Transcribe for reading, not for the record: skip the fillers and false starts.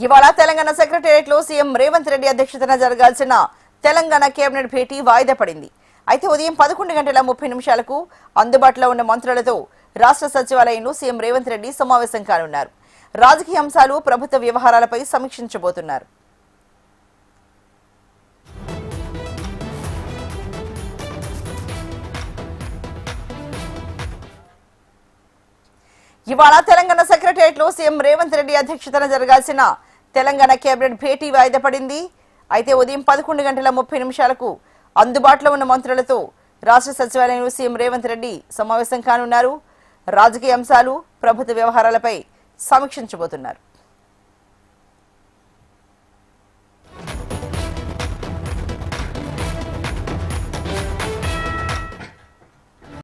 ఇవాళ తెలంగాణ సెక్రటేరియట్ లో సీఎం రేవంత్ రెడ్డి అధ్యక్షతన జరగాల్సిన తెలంగాణ కేబినెట్ భేటీ వాయిదా పడింది. అయితే ఉదయం 11:30 అందుబాటులో ఉన్న మంత్రులతో రాష్ట్ర సచివాలయంలో సీఎం రేవంత్ రెడ్డి సమావేశం కానున్నారు. రాజకీయ అంశాలు, ప్రభుత్వ వ్యవహారాలపై సమీక్షించబోతున్నారు. ఇవాళ తెలంగాణ సెక్రటేరియట్ లో సీఎం రేవంత్ రెడ్డి అధ్యక్షతన జరగాల్సిన తెలంగాణ కేబినెట్ భేటీ వాయిదా పడింది. అయితే ఉదయం 11:30 అందుబాటులో ఉన్న మంత్రులతో రాష్ట్ర సచివాలయంలో సీఎం రేవంత్ రెడ్డి సమావేశం కానున్నారు. రాజకీయ అంశాలు, ప్రభుత్వ వ్యవహారాలపై సమీక్షించబోతున్నారు.